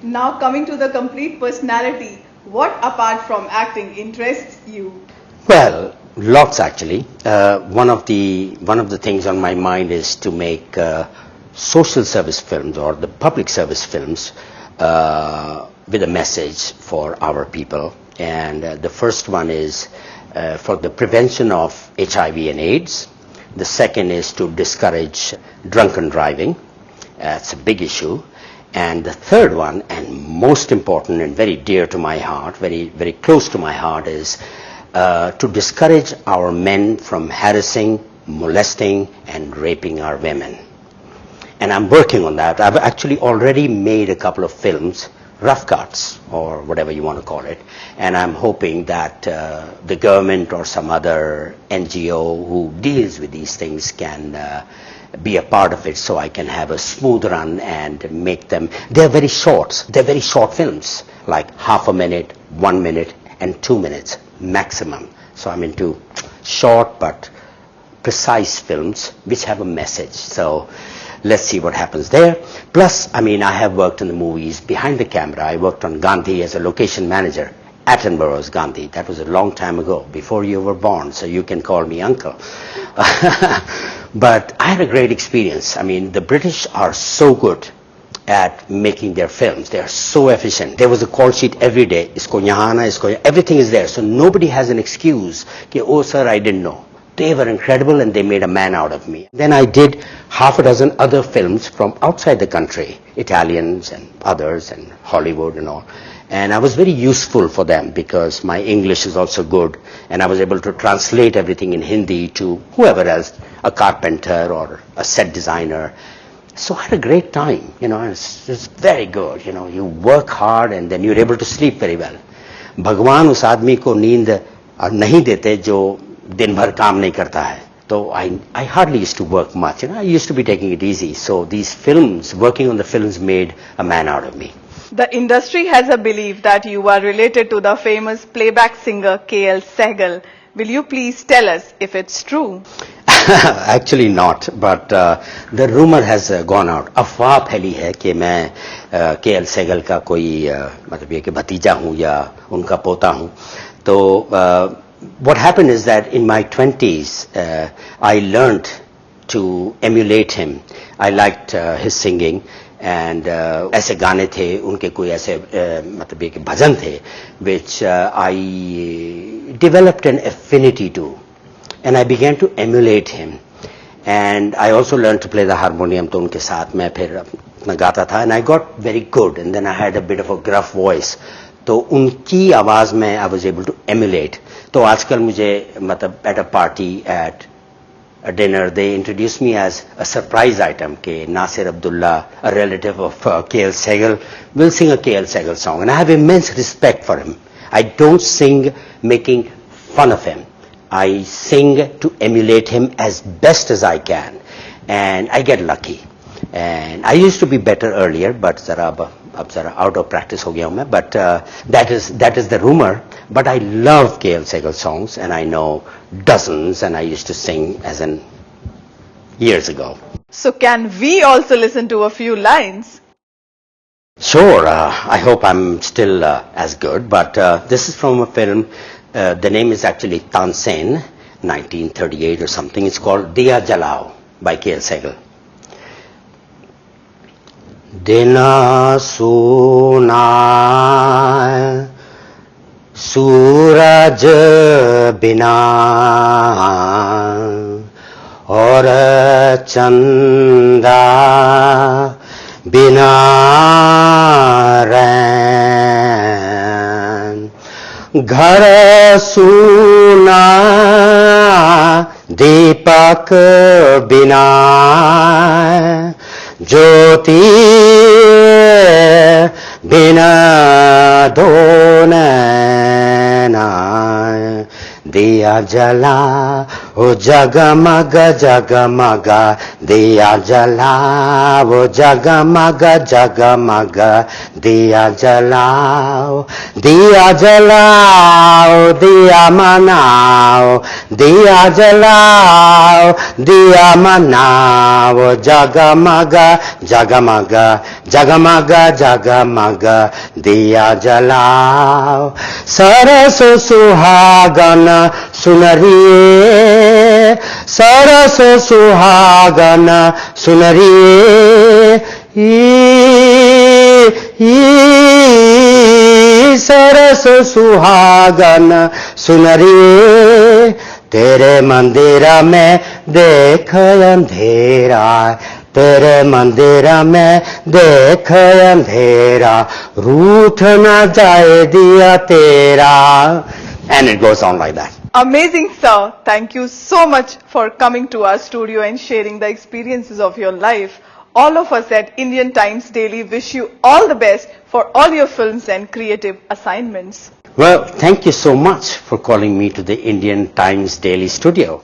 Now coming to the complete personality, what apart from acting interests you? Well, lots actually. One of the things on my mind is to make social service films or the public service films with a message for our people. And the first one is for the prevention of HIV and AIDS. The second is to discourage drunken driving. It's a big issue. And the third one, and most important and very dear to my heart, very, very close to my heart, is to discourage our men from harassing, molesting, and raping our women. And I'm working on that. I've actually already made a couple of films, rough cuts, or whatever you want to call it. And I'm hoping that the government or some other NGO who deals with these things can be a part of it, so I can have a smooth run and make them. They're very short. They're very short films, like half a minute, 1 minute, and 2 minutes maximum. So I'm into short but precise films which have a message. So let's see what happens there. Plus, I mean, I have worked in the movies behind the camera. I worked on Gandhi as a location manager. Attenborough's Gandhi. That was a long time ago, before you were born, so you can call me uncle. But I had a great experience. I mean, the British are so good at making their films. They are so efficient. There was a call sheet every day. Isko yahan hai, isko, everything is there. So nobody has an excuse. Ki, oh sir, I didn't know. They were incredible and they made a man out of me. Then I did half a dozen other films from outside the country, Italians and others and Hollywood and all. And I was very useful for them because my English is also good, and I was able to translate everything in Hindi to whoever else, a carpenter or a set designer. So I had a great time, you know. It's very good, you know. You work hard and then you're able to sleep very well. भगवान उस आदमी को नींद नहीं देते जो दिन भर काम नहीं करता है. So I hardly used to work much, you know. I used to be taking it easy. So these films, working on the films, made a man out of me. The industry has a belief that you are related to the famous playback singer KL Sehgal. Will you please tell us if it's true? Actually not, but the rumor has gone out. अफवाह फैली है कि मैं KL Sehgal का कोई मतलब ये कि भतीजा हूँ या उनका पोता हूँ. तो what happened is that in my 20s I learned to emulate him. I liked his singing. And ऐसे गाने थे उनके कोई ऐसे मतलब ये कि भजन थे which I developed an affinity to, and I began to emulate him. And I also learned to play the harmonium. तो उनके साथ मैं फिर अपना गाता था, and I got very good. And then I had a bit of a gruff voice. तो उनकी आवाज़ में I was able to emulate. तो आजकल मुझे मतलब at a party, at a dinner, they introduced me as a surprise item. Ke Nasir Abdullah, a relative of KL Sehgal, will sing a KL Sehgal song. And I have immense respect for him. I don't sing making fun of him. I sing to emulate him as best as I can. And I get lucky. And I used to be better earlier, but अब जरा out of practice हो गया हूँ मैं. But that is the rumor. But I love KL Sehgal songs, and I know dozens, and I used to sing as in years ago. So can we also listen to a few lines? Sure. I hope I'm still as good. But this is from a film. The name is actually Tansen, 1938 or something. It's called Diya Jalao by KL Sehgal. Dina suna सूरज बिना और चंदा बिना रैन घर सूना दीपक बिना ज्योति बिना दो नैना दिया जला ओ जगमग दिया जलाओ, जगमग दिया जलाओ, दिया जलाओ, दिया मनाओ, दिया जलाओ, दिया मनाओ, जगमग जगमग दिया जलाओ। सरस सुहागन सुनरिए, सरस सुहागन सुनरिए, सरस सुहागन सुनरिए, तेरे मंदिर में देख अंधेरा, तेरे मंदिर में देख अंधेरा, रूठ न जाए दिया तेरा. And it goes on like that. Amazing, sir. Thank you so much for coming to our studio and sharing the experiences of your life. All of us at Indian Times Daily wish you all the best for all your films and creative assignments. Well, thank you so much for calling me to the Indian Times Daily studio.